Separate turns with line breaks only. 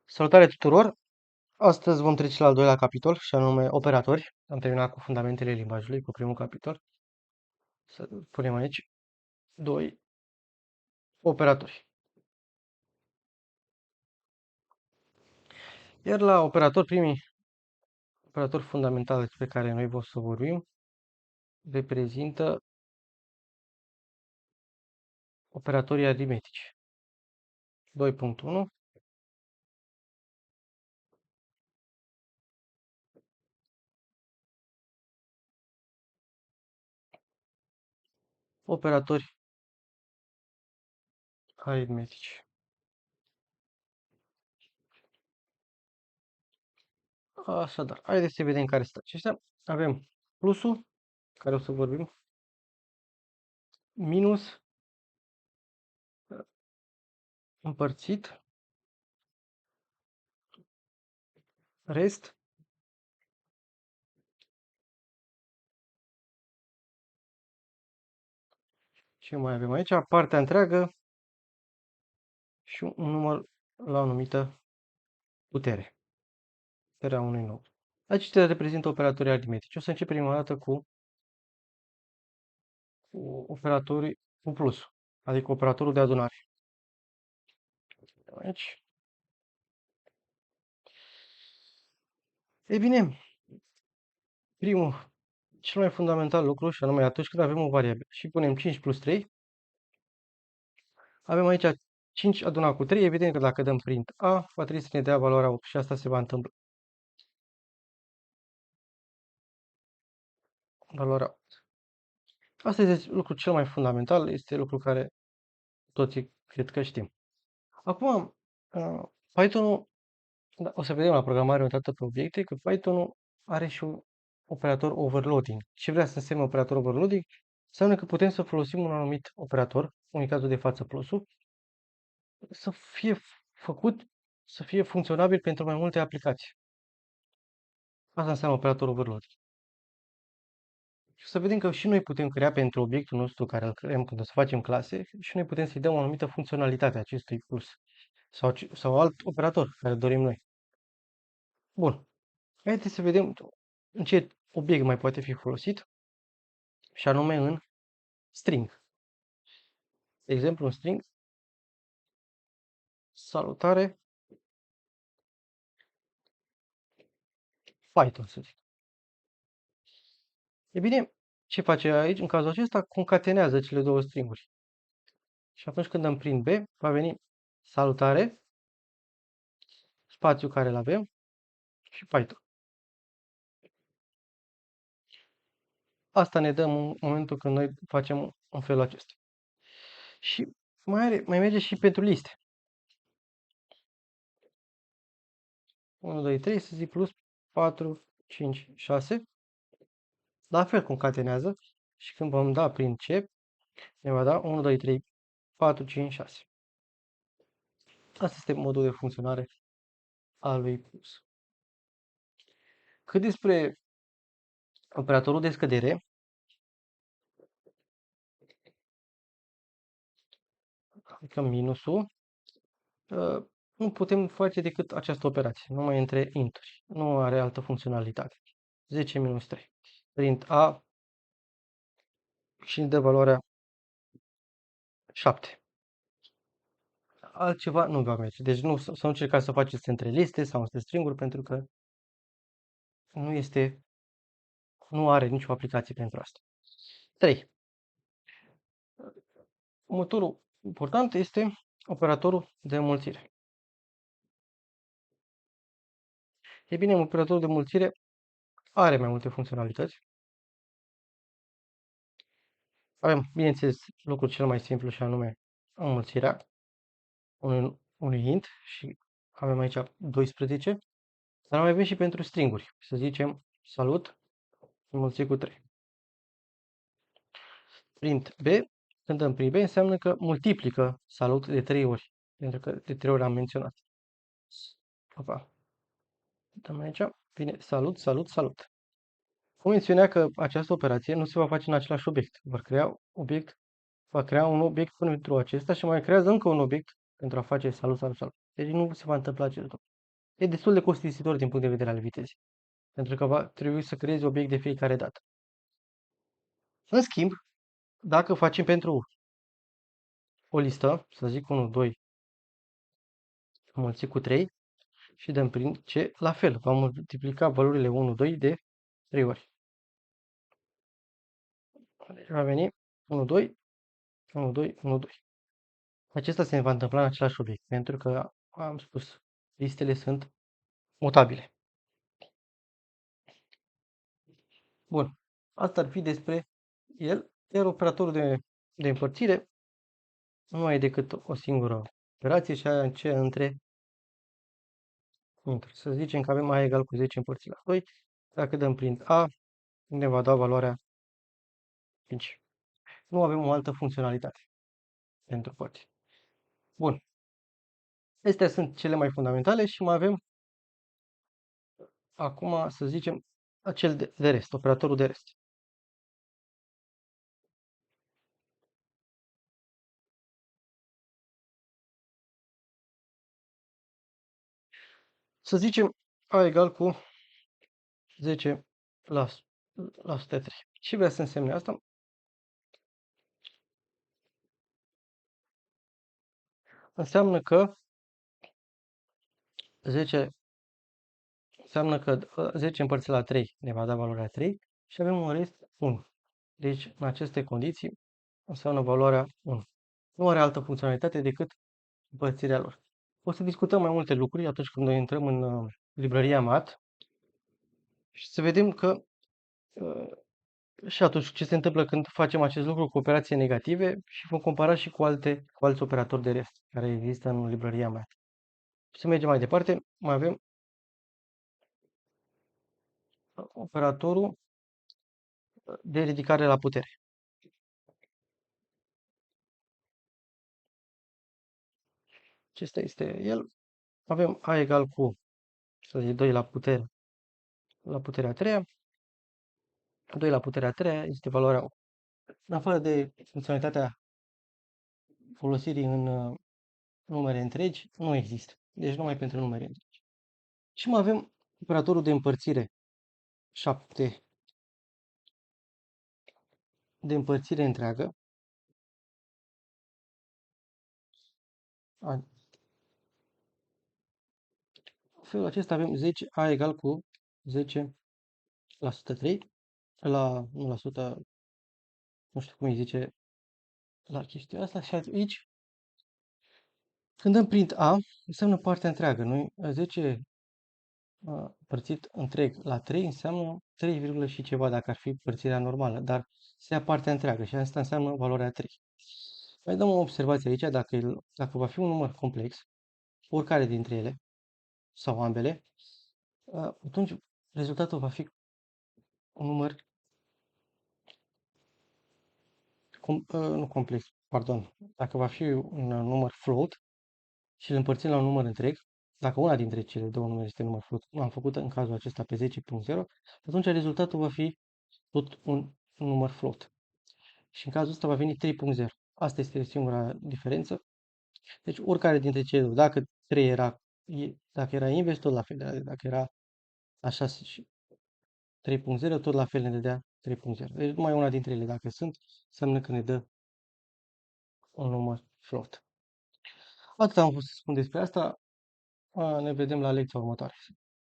Salutare tuturor! Astăzi vom trece la al doilea capitol, și anume operatori. Am terminat cu fundamentele limbajului, cu primul capitol. Să punem aici 2 operatori. Iar la operator, primii operatori fundamentali despre care noi vom să vorbim, reprezintă operatorii aritmetici. 2.1 operatori aritmetici. Așadar, haideți să vedem care sunt aceștia. Avem plusul, care o să vorbim, minus, împărțit, rest, ce mai avem aici? Partea întreagă și un număr la o anumită putere. Puterea unui nod. Aceștia reprezintă operatorii aritmetici. O să încep prima dată cu operatorii cu plus, adică operatorul de adunare. Aici. Ei bine, primul, cel mai fundamental lucru, și anume atunci când avem o variabilă și punem 5 plus 3, avem aici 5 adunat cu 3, evident că dacă dăm print A, va trebui să ne dea valoarea 8 și asta se va întâmpla. Valoarea 8. Asta este lucrul cel mai fundamental, este lucru care toți cred că știm. Acum, Python-ul, o să vedem la programare orientată pe obiecte, că Python-ul are și un operator overloading. Ce vrea să însemne operator overloading? Înseamnă că putem să folosim un anumit operator, în cazul de față plusul, să fie făcut, să fie funcționabil pentru mai multe aplicații. Asta înseamnă operator overloading. Și să vedem că și noi putem crea pentru obiectul nostru care îl creăm când o să facem clase, și noi putem să-i dăm o anumită funcționalitate acestui plus. Sau alt operator care dorim noi. Bun. Haideți să vedem în ce obiect mai poate fi folosit, și anume în string. De exemplu, un string, salutare, Python, să zic. E bine, ce face aici? În cazul acesta, concatenează cele două stringuri. Și atunci când dăm print B, va veni salutare, spațiul care îl avem, și Python. Asta ne dăm în momentul când noi facem în felul acesta. Și mai merge și pentru liste. 1, 2, 3, să zic plus 4, 5, 6. La fel concatenează și când vom da prin C, ne va da 1, 2, 3, 4, 5, 6. Asta este modul de funcționare al lui plus. Cât despre operatorul de scădere, adică minusul, nu putem face decât această operație, numai între inturi. Nu are altă funcționalitate. 10 minus 3. Print A și îmi dă valoarea 7. Altceva nu va merge. Deci nu, să nu încercați să faceți între liste sau între stringuri, pentru că nu are nicio aplicație pentru asta. 3. Următorul important este operatorul de înmulțire. E bine, operatorul de înmulțire are mai multe funcționalități. Avem, bineînțeles, lucrul cel mai simplu, și anume înmulțirea unui int, și avem aici 12, dar mai avem și pentru stringuri. Să zicem salut înmulțit cu 3. Print B, când dăm print B, înseamnă că multiplică salut de 3 ori, pentru că de 3 ori am menționat. Opa. Dăm aici, vine salut, salut, salut. Cum menționa că această operație nu se va face în același obiect. Va crea un obiect pentru acesta și mai creează încă un obiect pentru a face salut, salut, salut. Deci nu se va întâmpla acest lucru. e destul de costisitor din punct de vedere al vitezei, pentru că va trebui să creezi obiect de fiecare dată. În schimb, dacă facem pentru o listă, să zic 1, 2, înmulțit cu 3 și dăm prin C, la fel, vom multiplica valorile 1, 2 de 3 ori. Deci va veni 1, 2, 1, 2, 1, 2. Acesta se va întâmpla în același obiect, pentru că am spus, listele sunt mutabile. Bun, asta ar fi despre el, iar operatorul de împărțire nu e decât o singură operație și aia ce între. Să zicem că avem A egal cu 10 împărțit la 2, dacă dăm print A, ne va da valoarea 5. Nu avem o altă funcționalitate pentru părți. Bun, astea sunt cele mai fundamentale și mai avem acum, să zicem, acel de rest, operatorul de rest. Să zicem A egal cu 10 la 103. Ce vrea să însemne asta? Înseamnă că 10 înseamnă că 10 împărțit la 3 ne va da valoarea 3 și avem un rest 1. Deci, în aceste condiții, înseamnă valoarea 1. Nu are altă funcționalitate decât împărțirea lor. O să discutăm mai multe lucruri atunci când noi intrăm în librăria MAT și să vedem că uh, și atunci ce se întâmplă când facem acest lucru cu operații negative și vom compara și cu alți operatori de rest care există în librăria MAT. Și să mergem mai departe, mai avem operatorul de ridicare la putere. Acesta este el. Avem A egal cu, să zic, 2 la puterea a treia. 2 la puterea a treia este valoarea 1. În afară de funcționalitatea folosirii în numere întregi, nu există. Deci numai pentru numere întregi. Și mai avem operatorul de împărțire 7 de împărțire întreagă. În felul acesta avem 10 A egal cu 10 la 103, nu la 100, nu știu cum îi zice la chestia asta. Și aici, când dăm print A, înseamnă partea întreagă. Noi 10 împărțit întreg la 3 înseamnă 3, și ceva dacă ar fi împărțirea normală, dar se ia partea întreagă și asta înseamnă valoarea 3. Mai dăm o observație aici, dacă va fi un număr complex, oricare dintre ele, sau ambele, atunci rezultatul va fi un număr, nu complex, pardon, dacă va fi un număr float și îl împărțim la un număr întreg, dacă una dintre cele două numere este număr float, am făcut în cazul acesta pe 10.0, atunci rezultatul va fi tot un număr float. Și în cazul ăsta va veni 3.0. Asta este singura diferență. Deci oricare dintre cele două, dacă 3 era, dacă era invers, tot la fel, dacă era așa și 3.0, tot la fel ne dădea 3.0. Deci numai una dintre ele, dacă sunt, înseamnă că ne dă un număr float. Atât am vrut să spun despre asta. Ne vedem la lecția următoare.